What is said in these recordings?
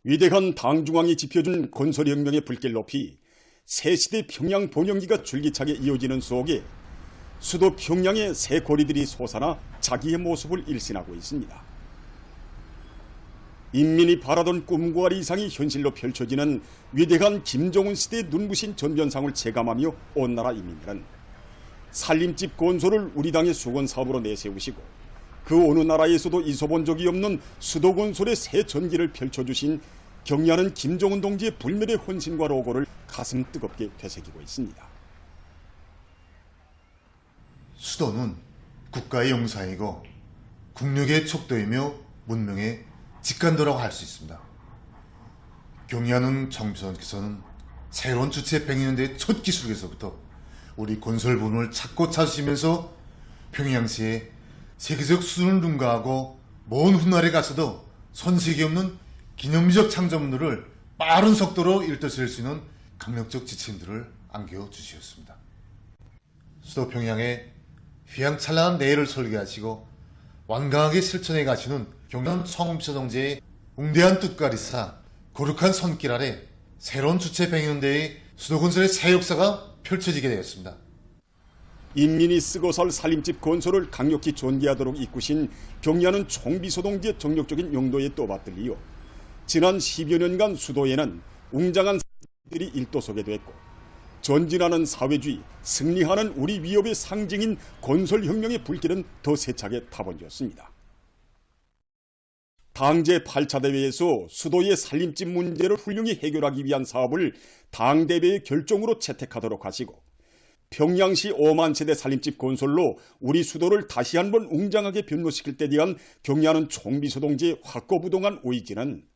위대한 당중앙이 지펴준 건설혁명의 불길 높이 새시대 평양 본영기가 줄기차게 이어지는 속에 수도 평양의 새 고리들이 솟아나 자기의 모습을 일신하고 있습니다. 인민이 바라던 꿈과 이상이 현실로 펼쳐지는 위대한 김정은 시대의 눈부신 전변상을 체감하며 온 나라 인민들은 살림집 건설을 우리 당의 수건사업으로 내세우시고 그 어느 나라에서도 있어본 적이 없는 수도 건설의 새 전기를 펼쳐주신 경의하는 김정은 동지의 불멸의 헌신과 로고를 가슴 뜨겁게 되새기고 있습니다. 수도는 국가의 영상이고 국력의 척도이며 문명의 직간도라고 할 수 있습니다. 경의하는 정비서께서는 새로운 주체 100년대의 첫 기술에서부터 우리 건설 부문을 찾고 찾으시면서 평양시에 세계적 수준을 능가하고 먼 훗날에 가서도 손색이 없는 기념비적 창조물들을 빠른 속도로 일떠쓸 수 있는 강력적 지침들을 안겨주셨습니다. 수도 평양에 휘황찬란한 내일을 설계하시고 완강하게 실천해 가시는 경남 청음서 동지의 웅대한 뜻과리사 거룩한 손길 아래 새로운 주체 100년대의 수도건설의 새 역사가 펼쳐지게 되었습니다. 인민이 쓰고 살 살림집 건설을 강력히 존귀하도록 이끄신 경의하는 총비서 동지의 정력적인 용도에 또 받들리어 지난 10여 년간 수도에는 웅장한 들이 일도서게 됐고 전진하는 사회주의, 승리하는 우리 위협의 상징인 건설혁명의 불길은 더 세차게 타번졌습니다. 당 제8차 대회에서 수도의 살림집 문제를 훌륭히 해결하기 위한 사업을 당대회의 결정으로 채택하도록 하시고 평양시 5만 세대 살림집 건설로 우리 수도를 다시 한번 웅장하게 변모시킬 때 대한 경의하는 총비서 동지의 확고부동한 의지는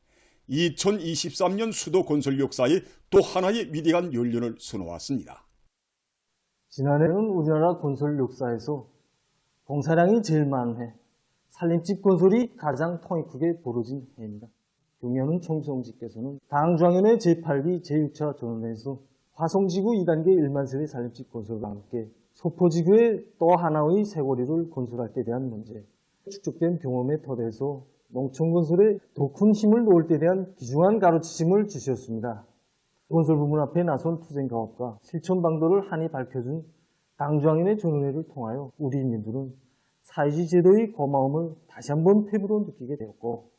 2023년 수도 건설 역사의 또 하나의 위대한 연륜을 수놓았습니다. 지난해는 우리나라 건설 역사에서 공사량이 제일 많은 해, 살림집 건설이 가장 통이 크게 벌어진 해입니다. 경의하는 총비서께서는 당중앙위원회 제8기 제6차 전원회에서 화성지구 2단계 1만 세대 살림집 건설과 함께 소포지구의 또 하나의 새고리를 건설할 때 대한 문제, 축적된 경험에 토대해서 농촌건설에 더 큰 힘을 놓을 때 대한 귀중한 가르치심을 주셨습니다. 건설 부문 앞에 나선 투쟁가업과 실천 방도를 한이 밝혀준 당중앙위원회 전원회를 통하여 우리 인민들은 사회주의 제도의 고마움을 다시 한번 피부로 느끼게 되었고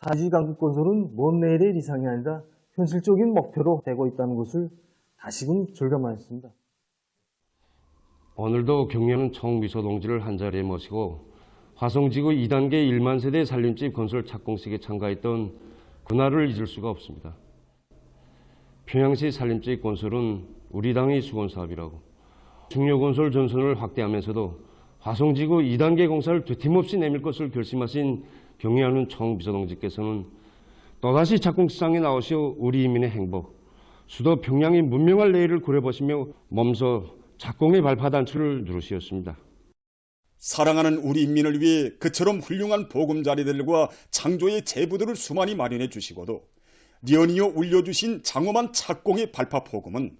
사회주의 강국 건설은 먼 내일의理想이 아니라 현실적인 목표로 되고 있다는 것을 다시금 절감하였습니다. 오늘도 경의하는 총비서 동지를 한자리에 모시고 화성지구 2단계 1만 세대 살림집 건설 착공식에 참가했던 그날을 잊을 수가 없습니다. 평양시 살림집 건설은 우리 당의 수건사업이라고 중요건설 전선을 확대하면서도 화성지구 2단계 공사를 뒤팀없이 내밀 것을 결심하신 경의하는 총비서 동지께서는 또다시 착공식장에 나오시어 우리 인민의 행복, 수도 평양의 문명할 내일을 그려보시며 몸소 착공의 발파단추를 누르시었습니다. 사랑하는 우리 인민을 위해 그처럼 훌륭한 보금자리들과 창조의 제부들을 수많이 마련해 주시고도 연이어 울려주신 장엄한 착공의 발파포금은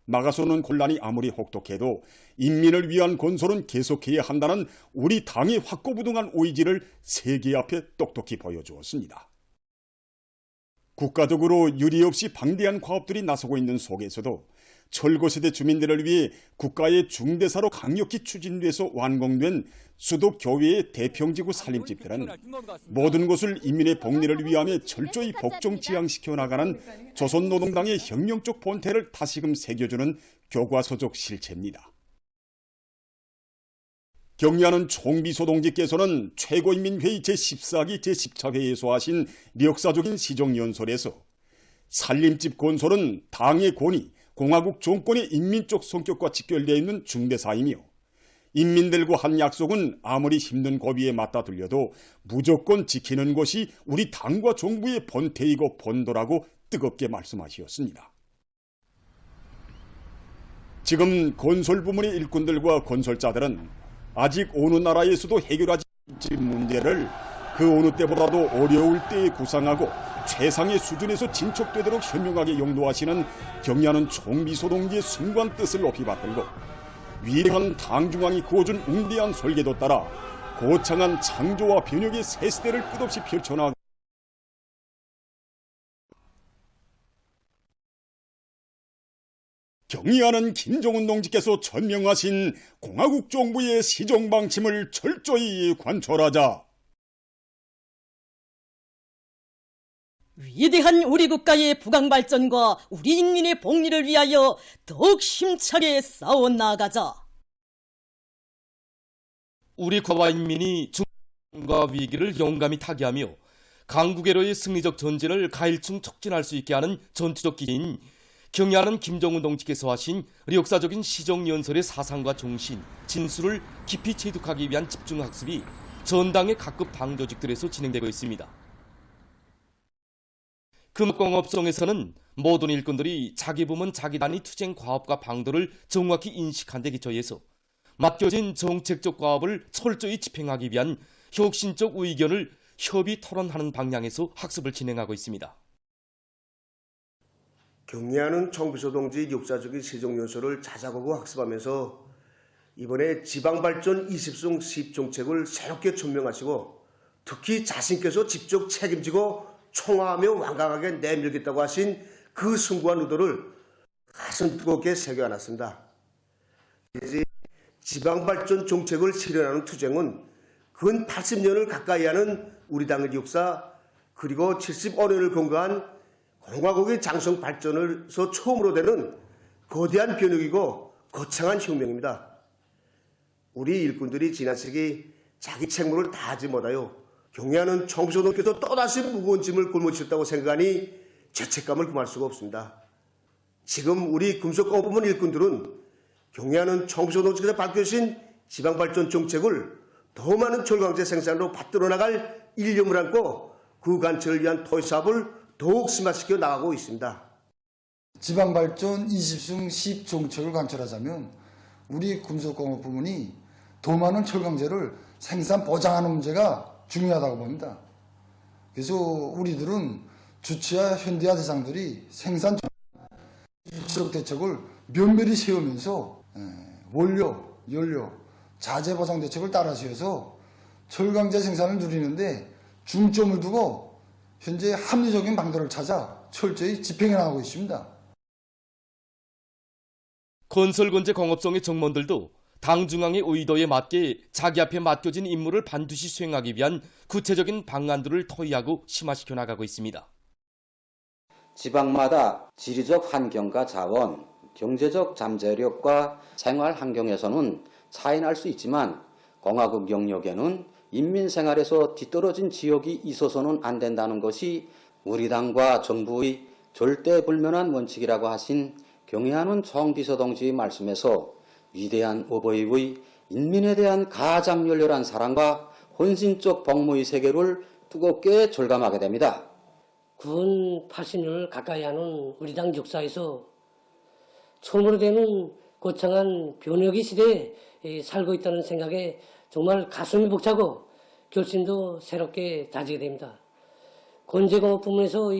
막아서는 곤란이 아무리 혹독해도 인민을 위한 건설은 계속해야 한다는 우리 당의 확고부동한 의지를 세계 앞에 똑똑히 보여주었습니다. 국가적으로 유리 없이 방대한 과업들이 나서고 있는 속에서도 철거세대 주민들을 위해 국가의 중대사로 강력히 추진돼서 완공된 수도 교외의 대평지구 살림집들은 모든 것을 인민의 복리를 위하며 철저히 복종지향시켜 나가는 조선노동당의 혁명적 본태를 다시금 새겨주는 교과서적 실체입니다. 경의하는 총비서 동지께서는 최고인민회의 제14기 제10차 회의에서 하신 역사적인 시정연설에서 살림집 건설은 당의 권위, 공화국 정권의 인민적 성격과 직결되어 있는 중대사이며 인민들과 한 약속은 아무리 힘든 고비에 맞다들려도 무조건 지키는 것이 우리 당과 정부의 본태이고 본도라고 뜨겁게 말씀하셨습니다. 지금 건설 부문의 일꾼들과 건설자들은 아직 어느 나라에서도 해결하지 못한 문제를 그 어느 때보다도 어려울 때에 구상하고 최상의 수준에서 진척되도록 현명하게 용도하시는 경의하는 총비서 동지의 숭고한 뜻을 높이 받들고 위대한 당중앙이 그어준 웅대한 설계도 따라 거창한 창조와 변혁의 새 시대를 끝없이 펼쳐나가고 경의하는 김정은 동지께서 천명하신 공화국 정부의 시정 방침을 철저히 관철하자. 위대한 우리 국가의 부강 발전과 우리 인민의 복리를 위하여 더욱 힘차게 싸워 나가자. 우리 국가와 인민이 중과 위기를 용감히 타개하며 강국에로의 승리적 전진을 가일층 촉진할 수 있게 하는 전투적 기제인 경의하는 김정은 동지께서 하신 역사적인 시정연설의 사상과 정신, 진수를 깊이 체득하기 위한 집중학습이 전당의 각급 당조직들에서 진행되고 있습니다. 금속공업성에서는 모든 일꾼들이 자기 부문 자기 단위 투쟁 과업과 방도를 정확히 인식한 데 기초해서 맡겨진 정책적 과업을 철저히 집행하기 위한 혁신적 의견을 협의 토론하는 방향에서 학습을 진행하고 있습니다. 경의하는 청비서 동지 역사적인 시정연설을 자작하고 학습하면서 이번에 지방발전 20성 시정책을 새롭게 천명하시고 특히 자신께서 직접 책임지고 총화하며 완강하게 내밀겠다고 하신 그 숭고한 의도를 가슴 뜨겁게 새겨안았습니다. 지방발전 정책을 실현하는 투쟁은 근 80년을 가까이 하는 우리 당의 역사 그리고 75년을 건거한 공화국의 장성 발전에서 처음으로 되는 거대한 변혁이고 거창한 혁명입니다. 우리 일꾼들이 지난 세기 자기 책무를 다하지 못하여 경의하는 청비서 동지께서 또다시 무거운 짐을 짊어지셨다고 생각하니 죄책감을 금할 수가 없습니다. 지금 우리 금속공업부문 일꾼들은 경의하는 청비서 동지께서 밝혀주신 지방발전 정책을 더 많은 철강제 생산으로 받들어 나갈 일념을 안고 그 관철을 위한 토의사업을 더욱 심화시켜 나가고 있습니다. 지방발전 20중 10 정책을 관철하자면 우리 금속공업 부문이 더 많은 철강제를 생산 보장하는 문제가 중요하다고 봅니다. 그래서 우리들은 주치와 현대화 대상들이 생산 수적 대책을 면밀히 세우면서 원료, 연료, 자재 보상 대책을 따라 세워서 철강제 생산을 누리는데 중점을 두고 현재 합리적인 방도를 찾아 철저히 집행해 나가고 있습니다. 건설건재 공업성의 정무원들도 당 중앙의 의도에 맞게 자기 앞에 맡겨진 임무를 반드시 수행하기 위한 구체적인 방안들을 토의하고 심화시켜 나가고 있습니다. 지방마다 지리적 환경과 자원, 경제적 잠재력과 생활 환경에서는 차이 날 수 있지만 공화국 영역에는 인민 생활에서 뒤떨어진 지역이 있어서는 안 된다는 것이 우리 당과 정부의 절대 불면한 원칙이라고 하신 경의하는 총비서 동지의 말씀에서 위대한 어버이의 인민에 대한 가장 열렬한 사랑과 헌신적 복무의 세계를 뜨겁게 절감하게 됩니다. 군 80년을 가까이 하는 우리 당 역사에서 처음으로 되는 거창한 변혁의 시대에 살고 있다는 생각에 정말 가슴이 벅차고 결심도 새롭게 다지게 됩니다. 건재공업 부문에서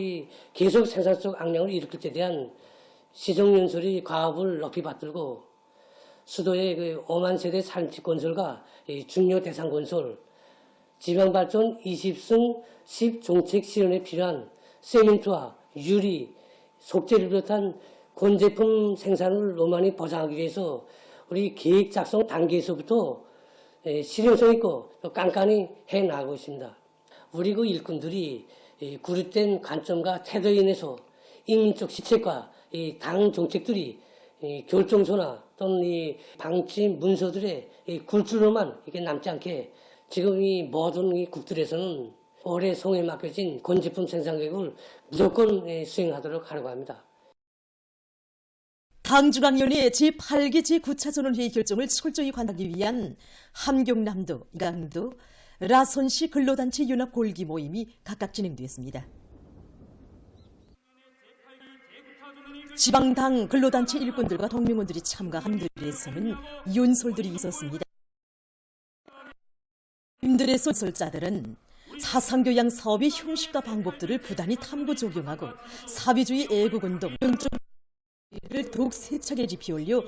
계속 생산성 악량을 일으킬 때 대한 시정연설이 과업을 높이 받들고 수도의 5만 세대 산지 건설과 중요 대상 건설, 지방발전 20승 10 정책 실현에 필요한 세멘트와 유리, 속재를 비롯한 건제품 생산을 노만히 보장하기 위해서 우리 계획 작성 단계에서부터 실효성 있고 또 깐깐히 해나가고 있습니다. 우리 그 일꾼들이 구릿된 관점과 태도에 인해서 인민적 시책과 당 정책들이 결정서나 또는 이 방치 문서들의 굴줄로만 이렇게 남지 않게 지금 이 모든 이 국들에서는 올해 성에 맡겨진 건제품 생산 계획을 무조건 수행하도록 하려고 합니다. 당중앙위원회 제8기 제9차전원회의 결정을 철저히 관하기 위한 함경남도, 강도, 라선시 근로단체 연합 골기 모임이 각각 진행되었습니다. 지방당 근로단체 일꾼들과 동명원들이 참가한 들에서는 연설들이 있었습니다. 임들의 소설자들은 사상교양 사업의 형식과 방법들을 부단히 탐구 적용하고 사회주의 애국운동, 를 더욱 세차게 지피올려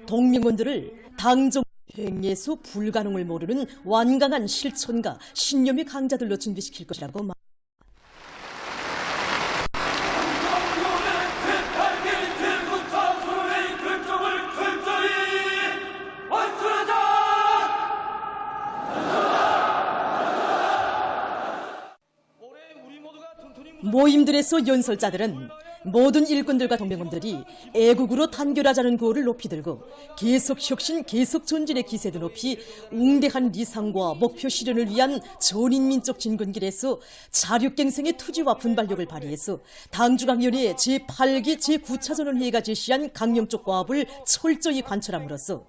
동명원들을 당정 행예수 불가능을 모르는 완강한 실천가 신념의 강자들로 준비시킬 것이라고 말합니다. 모임들에서 연설자들은 모든 일꾼들과 동맹원들이 애국으로 단결하자는 구호를 높이 들고 계속 혁신, 계속 전진의 기세도 높이 웅대한 리상과 목표 실현을 위한 전인민족 진군길에서 자력갱생의 투지와 분발력을 발휘해서 당중앙위원회 제8기 제9차전원회의가 제시한 강령적 과업을 철저히 관철함으로써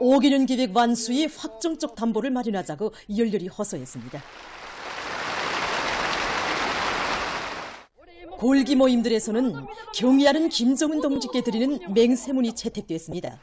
5개년 계획 완수의 확정적 담보를 마련하자고 열렬히 호소했습니다. 골기 모임들에서는 경의하는 김정은 동지께 드리는 맹세문이 채택됐습니다.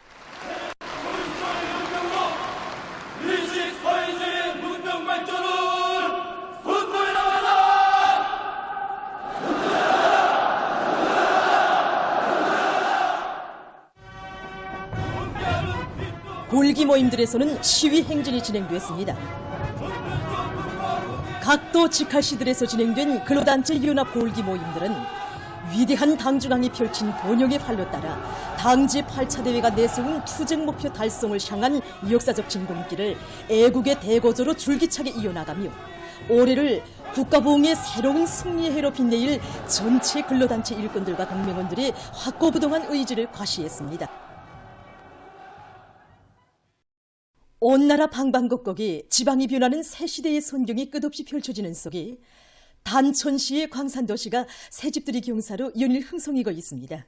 골기 모임들에서는 시위 행진이 진행됐습니다. 각도 직할시들에서 진행된 근로단체 연합 골기 모임들은 위대한 당중앙이 펼친 번영의 활로 따라 당 제8차 대회가 내세운 투쟁 목표 달성을 향한 역사적 진공길을 애국의 대고조로 줄기차게 이어나가며 올해를 국가부흥의 새로운 승리의 해로 빛내일 전체 근로단체 일꾼들과 동맹원들의 확고부동한 의지를 과시했습니다. 온 나라 방방곡곡에 지방이 변하는 새 시대의 선경이 끝없이 펼쳐지는 속에 단천시의 광산도시가 새집들이 경사로 연일 흥성이고 있습니다.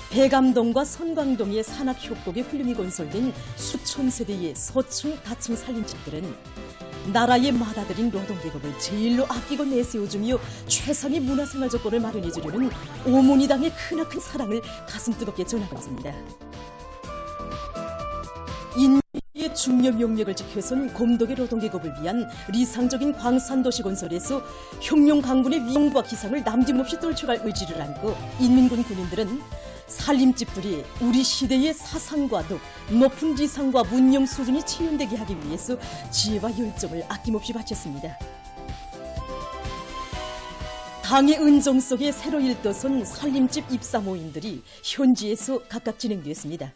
대감동과 선광동의 산악협곡에 훌륭히 건설된 수천 세대의 서층, 다층 살림집들은 나라의 맏아들인 노동계급을 제일로 아끼고 내세워주며 최상의 문화생활 조건을 마련해주려는 오모니당의 크나큰 사랑을 가슴 뜨겁게 전하고 있습니다. 인민의 중요 명령을 지켜선 곰독의 노동계급을 위한 리상적인 광산도시 건설에서 혁명 강군의 위용과 기상을 남김없이 떨쳐갈 의지를 안고 인민군 군인들은 살림집들이 우리 시대의 사상과 덕, 높은 리상과 문명 수준이 체현되게 하기 위해서 지혜와 열정을 아낌없이 바쳤습니다. 당의 은정 속에 새로 일떠선 살림집 입사 모임들이 현지에서 각각 진행됐습니다.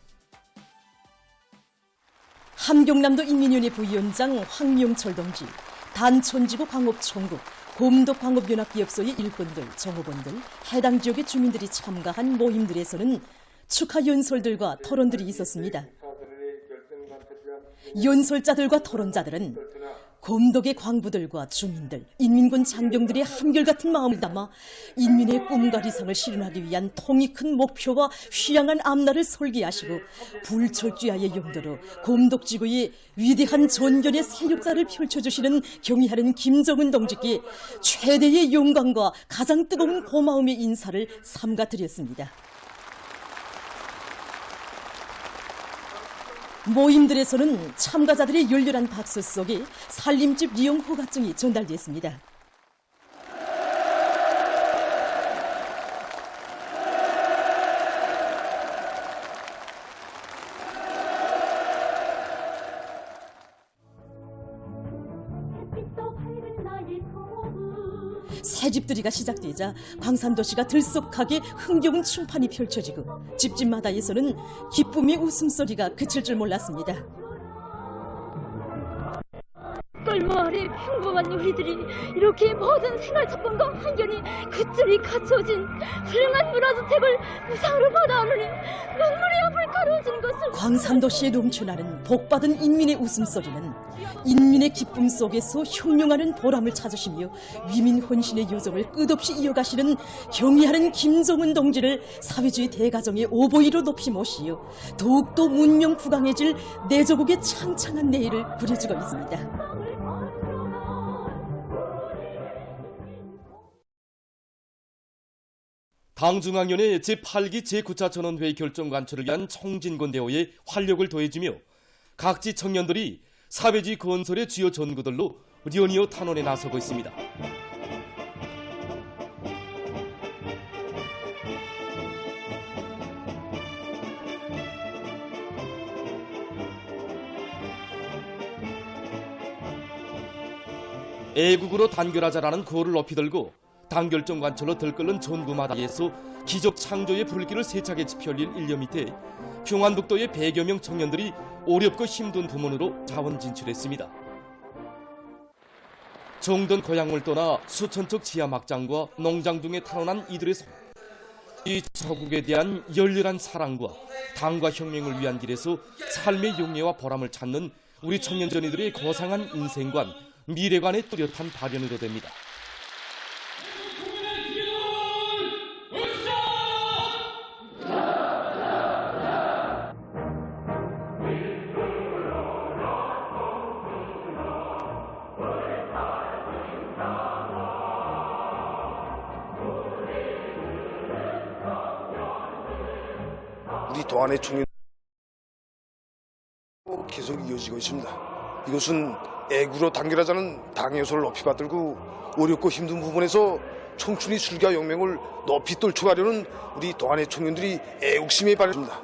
함경남도 인민위원회 부위원장 황용철 동지, 단천지구 광업총국, 곰독광업연합기업소의 일꾼들, 정업원들, 해당 지역의 주민들이 참가한 모임들에서는 축하 연설들과 토론들이 있었습니다. 연설자들과 토론자들은 곰독의 광부들과 주민들, 인민군 장병들의 한결같은 마음을 담아 인민의 꿈과理想을 실현하기 위한 통이 큰 목표와 휘양한 앞날을 설계하시고 불철주야의 용도로 곰독지구의 위대한 전견의 새 역사를 펼쳐주시는 경의하는 김정은 동지께 최대의 영광과 가장 뜨거운 고마움의 인사를 삼가드렸습니다. 모임들에서는 참가자들의 열렬한 박수 속에 살림집 리용 허가증이 전달됐습니다. 새집들이가 시작되자 광산도시가 들썩하게 흥겨운 춤판이 펼쳐지고 집집마다에서는 기쁨의 웃음소리가 그칠 줄 몰랐습니다. 똘마을의 평범한 우리들이 이렇게 모든 생활 조건과 환경이 굿줄이 갖춰진 훌륭한 문화주택을 무상으로 받아오느니 눈물이 앞을 가로지는 것을 광산도시에 넘쳐나는 복받은 인민의 웃음소리는 인민의 기쁨 속에서 혁명하는 보람을 찾으시며 위민 혼신의 요정을 끝없이 이어가시는 경의하는 김정은 동지를 사회주의 대가정의 오보이로 높이 모시어 더욱더 문명 부강해질 내조국의 창창한 내일을 그려주고 있습니다. 당중앙위원회 제8기 제9차 전원회의 결정 관철을 위한 청진권 대회에 활력을 더해주며 각지 청년들이 사회주의 건설의 주요 전구들로 리오니오 탄원에 나서고 있습니다. 애국으로 단결하자라는 구호를 높이 들고 당결정 관철로 들끓는 전구마다에서 기적 창조의 불길을 세차게 지펴올릴 일념 밑에 평안북도의 100여 명 청년들이 어렵고 힘든 부문으로 자원 진출했습니다. 정든 고향을 떠나 수천 척 지하 막장과 농장 등에 탄원한 이들의 이 저국에 대한 열렬한 사랑과 당과 혁명을 위한 길에서 삶의 용례와 보람을 찾는 우리 청년 전이들의 거상한 인생관, 미래관의 뚜렷한 발현으로 됩니다. 우리 동안의 청년 계속 이어지고 있습니다. 이것은 애구로 단결하자는 당의 요소를 높이 받들고 어렵고 힘든 부분에서 청춘이 술과 영맹을 높이 떨쳐가려는 우리 동안의 청년들이 애국심에 발현합니다.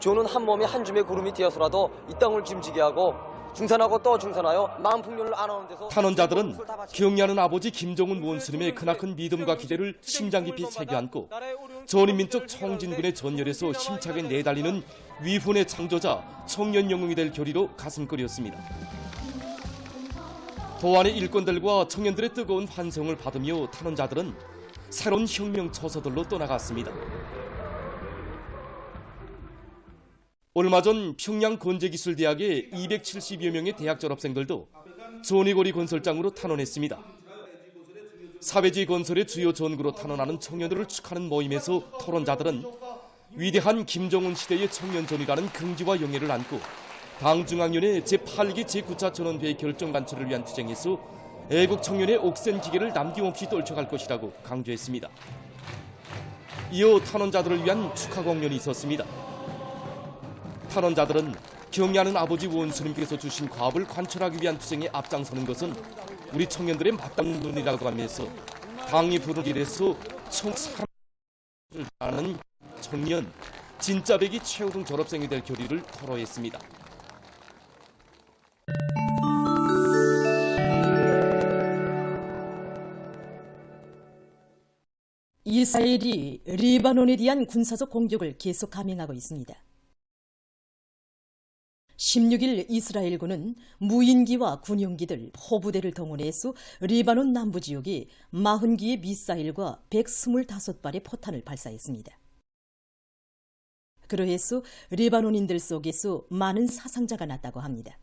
저는 한 몸에 한 줌의 구름이 되어서라도 이 땅을 짐지게 하고 중산하고 또 중산하여 마음 풍년을 안하는 데서 탄원자들은 경의하는 아버지 김정은 원스님의 크나큰 믿음과 기대를 심장 깊이 새겨안고 전인민족 청진군의 전열에서 힘차게 내달리는 위훈의 창조자 청년 영웅이 될 결의로 가슴끓였습니다. 도안의 일꾼들과 청년들의 뜨거운 환성을 받으며 탄원자들은 새로운 혁명 처소들로 떠나갔습니다. 얼마 전 평양 건재기술대학의 270여 명의 대학 졸업생들도 전이고리 건설장으로 탄원했습니다. 사회주의 건설의 주요 전구로 탄원하는 청년들을 축하하는 모임에서 토론자들은 위대한 김정은 시대의 청년전이라는 긍지와 영예를 안고 당중앙위원회 제8기 제9차 전원회의 결정 관철을 위한 투쟁에서 애국 청년의 옥센 기계를 남김없이 떨쳐갈 것이라고 강조했습니다. 이어 탄원자들을 위한 축하 공연이 있었습니다. 탄원자들은 경의하는 아버지 원수님께서 주신 과업을 관철하기 위한 투쟁에 앞장서는 것은 우리 청년들의 마땅한 눈이라고 하면서 당이 부른 길에서 청사를 하는 청년, 진짜 백이 최우등 졸업생이 될 결의를 토로했습니다. 이스라엘이 리바논에 대한 군사적 공격을 계속 감행하고 있습니다. 16일 이스라엘군은 무인기와 군용기들, 포부대를 동원해서 리바논 남부 지역에 40기의 미사일과 125발의 포탄을 발사했습니다. 그러해서 리바논인들 속에서 많은 사상자가 났다고 합니다.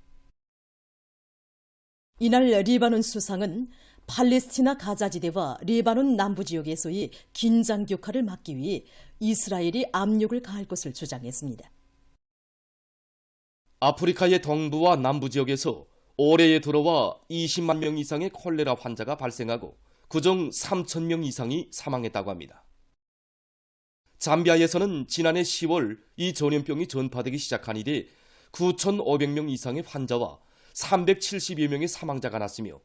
이날 리바논 수상은 팔레스티나 가자지대와 리바논 남부 지역에서의 긴장 격화를 막기 위해 이스라엘이 압력을 가할 것을 주장했습니다. 아프리카의 동부와 남부 지역에서 올해에 들어와 20만 명 이상의 콜레라 환자가 발생하고 그중 3천 명 이상이 사망했다고 합니다. 잠비아에서는 지난해 10월 이 전염병이 전파되기 시작한 이래 9,500명 이상의 환자와 370여 명의 사망자가 났으며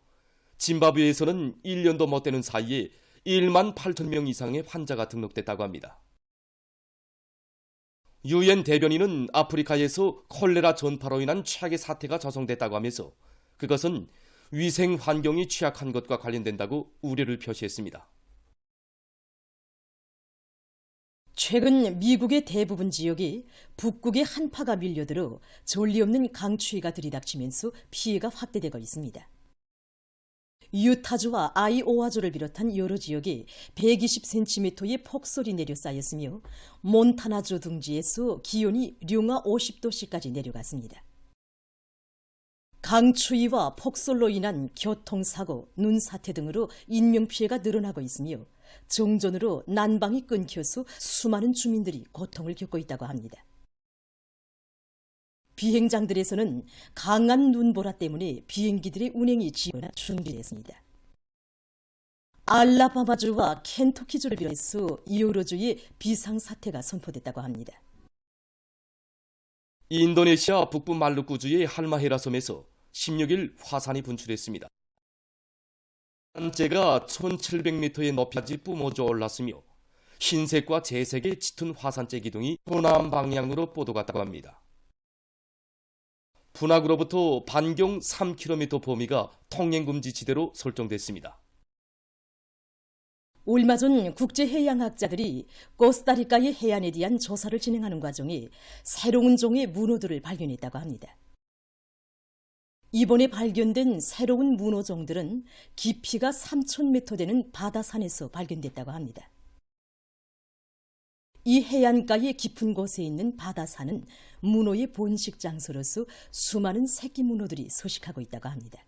짐바브웨에서는 1년도 못 되는 사이에 1만 8천 명 이상의 환자가 등록됐다고 합니다. 유엔 대변인은 아프리카에서 콜레라 전파로 인한 최악의 사태가 조성됐다고 하면서 그것은 위생 환경이 취약한 것과 관련된다고 우려를 표시했습니다. 최근 미국의 대부분 지역이 북극의 한파가 밀려들어 전례 없는 강추위가 들이닥치면서 피해가 확대되고 있습니다. 유타주와 아이오와주를 비롯한 여러 지역에 120cm의 폭설이 내려 쌓였으며 몬타나주 등지에서 기온이 룡하 50도씨까지 내려갔습니다. 강추위와 폭설로 인한 교통사고, 눈사태 등으로 인명피해가 늘어나고 있으며 정전으로 난방이 끊겨서 수많은 주민들이 고통을 겪고 있다고 합니다. 비행장들에서는 강한 눈보라 때문에 비행기들의 운행이 중지됐습니다. 알라바마주와 켄터키주를 비롯해서 여러주에 비상사태가 선포됐다고 합니다. 인도네시아 북부 말루쿠주의 할마헤라 섬에서 16일 화산이 분출했습니다. 산재가 1700m의 높이까지 뿜어져 올랐으며 흰색과 재색의 짙은 화산재 기둥이 호남 방향으로 뻗어갔다고 합니다. 분화구로부터 반경 3km 범위가 통행금지 지대로 설정됐습니다. 얼마 전 국제해양학자들이 코스타리카의 해안에 대한 조사를 진행하는 과정에 새로운 종의 문어들을 발견했다고 합니다. 이번에 발견된 새로운 문호종들은 깊이가 3,000m 되는 바다산에서 발견됐다고 합니다. 이 해안가의 깊은 곳에 있는 바다산은 문호의 본식 장소로서 수많은 새끼 문호들이 서식하고 있다고 합니다.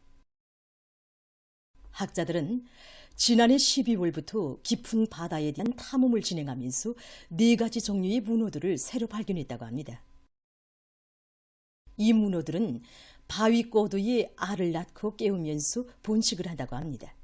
학자들은 지난해 12월부터 깊은 바다에 대한 탐험을 진행하면서 4가지 종류의 문호들을 새로 발견했다고 합니다. 이 문호들은 바위 꼬두에 알을 낳고 깨우면서 번식을 한다고 합니다.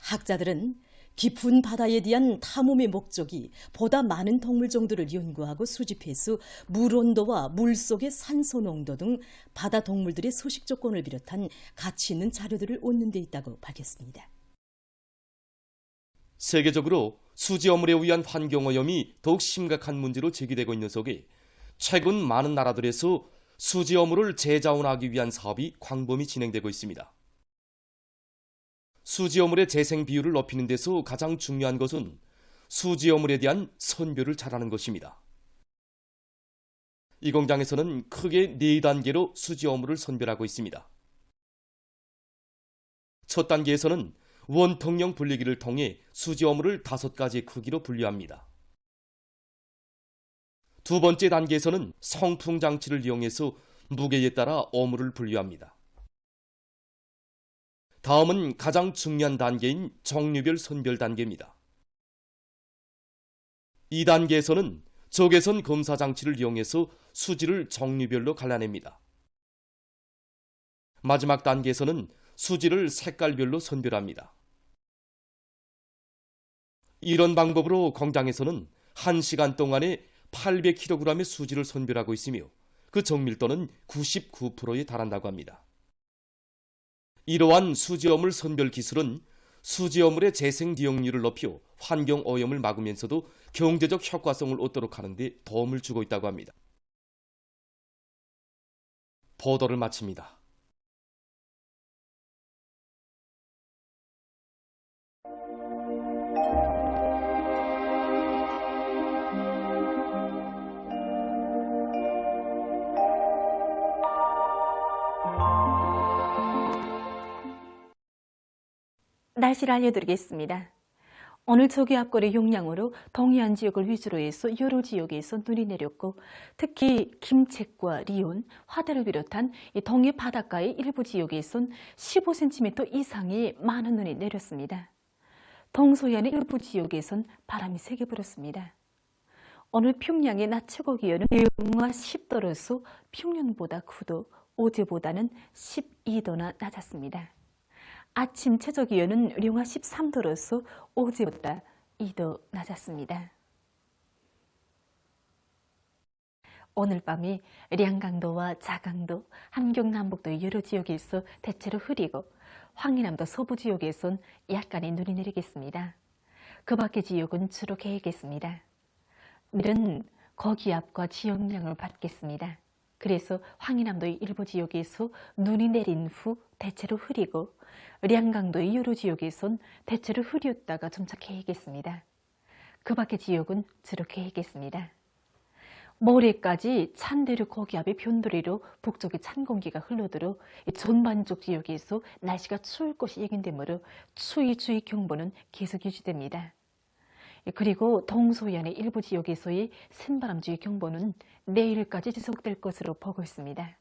학자들은 깊은 바다에 대한 탐험의 목적이 보다 많은 동물종들을 연구하고 수집해서 물 온도와 물속의 산소 농도 등 바다 동물들의 서식 조건을 비롯한 가치 있는 자료들을 얻는 데 있다고 밝혔습니다. 세계적으로 수지어물에 의한 환경오염이 더욱 심각한 문제로 제기되고 있는 속에 최근 많은 나라들에서 수지어물을 재자원하기 위한 사업이 광범위 진행되고 있습니다. 수지어물의 재생 비율을 높이는 데서 가장 중요한 것은 수지어물에 대한 선별을 잘하는 것입니다. 이 공장에서는 크게 4단계로 수지어물을 선별하고 있습니다. 첫 단계에서는 원통형 분리기를 통해 수지어물을 5가지의 크기로 분류합니다. 두 번째 단계에서는 성풍 장치를 이용해서 무게에 따라 어물을 분류합니다. 다음은 가장 중요한 단계인 종류별 선별 단계입니다. 이 단계에서는 적외선 검사 장치를 이용해서 수지를 종류별로 갈라냅니다. 마지막 단계에서는 수지를 색깔별로 선별합니다. 이런 방법으로 공장에서는 1시간 동안에 800kg의 수지를 선별하고 있으며 그 정밀도는 99%에 달한다고 합니다. 이러한 수지어물 선별 기술은 수지어물의 재생 기용률을 높여 환경 오염을 막으면서도 경제적 효과성을 얻도록 하는 데 도움을 주고 있다고 합니다. 보도를 마칩니다. 날씨를 알려드리겠습니다. 오늘 조기 앞거리 용량으로 동해안 지역을 위주로 해서 여러 지역에서 눈이 내렸고 특히 김책과 리온, 화대를 비롯한 동해 바닷가의 일부 지역에선 15cm 이상의 많은 눈이 내렸습니다. 동서해안의 일부 지역에선 바람이 세게 불었습니다. 오늘 평양의 낮 최고 기온은 영하 10도로서 평년보다 9도, 어제보다는 12도나 낮았습니다. 아침 최저 기온은 영하 13도로서 어제보다 2도 낮았습니다. 오늘 밤이 량강도와 자강도, 함경남북도 여러 지역에서 대체로 흐리고 황해남도 서부 지역에선 약간의 눈이 내리겠습니다. 그 밖의 지역은 주로 개겠습니다. 내일은 거기압과 지역량을 받겠습니다. 그래서 황해남도의 일부 지역에서 눈이 내린 후 대체로 흐리고 량강도의 여러 지역에선 대체로 흐렸다가 점차 개겠습니다. 그 밖의 지역은 주로 개겠습니다. 모레까지 찬대륙 고기압의 변도리로 북쪽에 찬 공기가 흘러들어 전반쪽 지역에서 날씨가 추울 것이 예견되므로 추위 주의 경보는 계속 유지됩니다. 그리고 동서해안의 일부 지역에서의 센바람 주의 경보는 내일까지 지속될 것으로 보고 있습니다.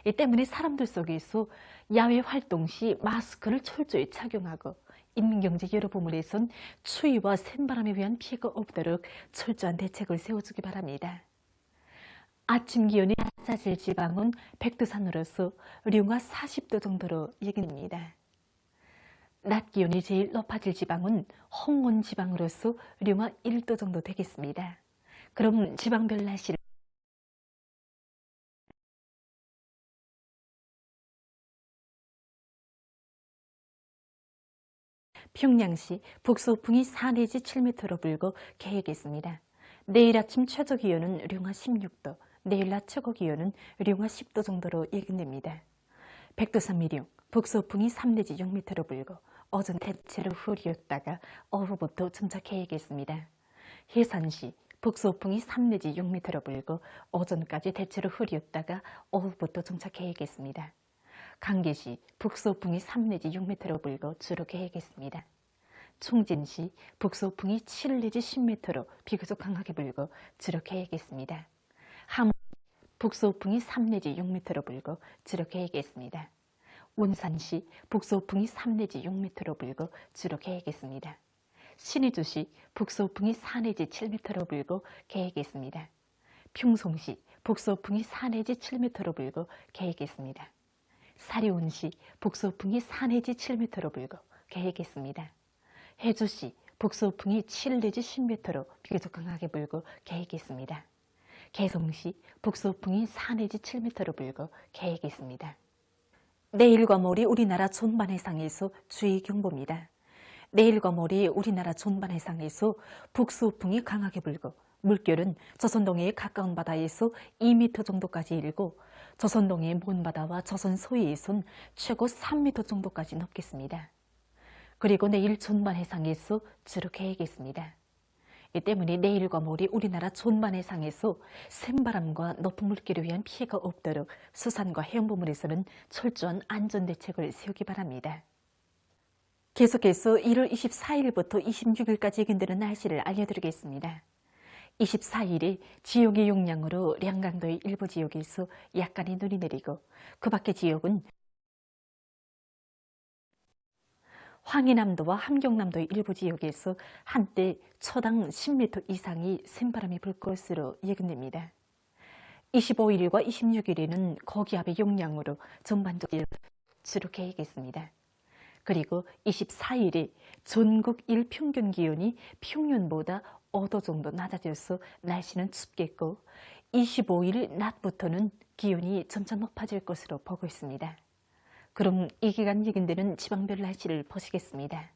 이 때문에 사람들 속에서 야외 활동 시 마스크를 철저히 착용하고 인민경제 여러 부문에선 추위와 센바람에 의한 피해가 없도록 철저한 대책을 세워주기 바랍니다. 아침 기온이 낮아질 지방은 백두산으로서 영하 40도 정도로 예견됩니다. 낮 기온이 제일 높아질 지방은 홍원 지방으로서 영하 1도 정도 되겠습니다. 그럼 지방별 날씨를 평양시 북서풍이 4 내지 7m로 불고 개겠습니다. 내일 아침 최저 기온은 영하 16도, 내일 낮 최고 기온은 영하 10도 정도로 예견됩니다. 백두산 미령, 북서풍이 3 내지 6m로 불고 어제는 대체로 흐렸다가 오후부터 점차 개겠습니다. 해산시, 북서풍이 3 내지 6m로 불고 오전까지 대체로 흐렸다가 오후부터 정차 계획했습니다. 강계시 북서풍이 3 내지 6m로 불고 주로 계획했습니다. 총진시 북서풍이 7 내지 10m로 비교적 강하게 불고 주로 계획했습니다. 함 북서풍이 3 내지 6m로 불고 주로 계획했습니다. 운산시 북서풍이 3 내지 6m로 불고 주로 계획했습니다. 신의주시 북서풍이 4 내지 7m로 불고 계획했습니다. 평송시 북서풍이 4 내지 7m로 불고 계획했습니다. 사리온시 북서풍이 4 내지 7m로 불고 계획했습니다. 해주시 북서풍이 7 내지 10m로 비교적 강하게 불고 계획했습니다. 개성시 북서풍이 4 내지 7m로 불고 계획했습니다. 내일과 모레 우리나라 전반 해상에서 주의경보입니다. 내일과 모레 우리나라 전반 해상에서 북서풍이 강하게 불고 물결은 조선동해에 가까운 바다에서 2m 정도까지 일고 조선동해의 먼 바다와 조선 서해에선 최고 3m 정도까지 넘겠습니다. 그리고 내일 전반 해상에서 주로 계획했습니다. 이 때문에 내일과 모레 우리나라 전반 해상에서 센바람과 높은 물결에 의한 피해가 없도록 수산과 해양부문에서는 철저한 안전대책을 세우기 바랍니다. 계속해서 1월 24일부터 26일까지 예견되는 날씨를 알려드리겠습니다. 24일에 지역의 용량으로 량강도의 일부 지역에서 약간의 눈이 내리고 그 밖의 지역은 황해남도와 함경남도의 일부 지역에서 한때 초당 10m 이상의 센바람이 불 것으로 예견됩니다. 25일과 26일에는 고기압의 용량으로 전반적으로 주로 계획했습니다. 그리고 24일에 전국 일평균 기온이 평년보다 5도 정도 낮아져서 날씨는 춥겠고 25일 낮부터는 기온이 점차 높아질 것으로 보고 있습니다. 그럼 이 기간 예견되는 지방별 날씨를 보시겠습니다.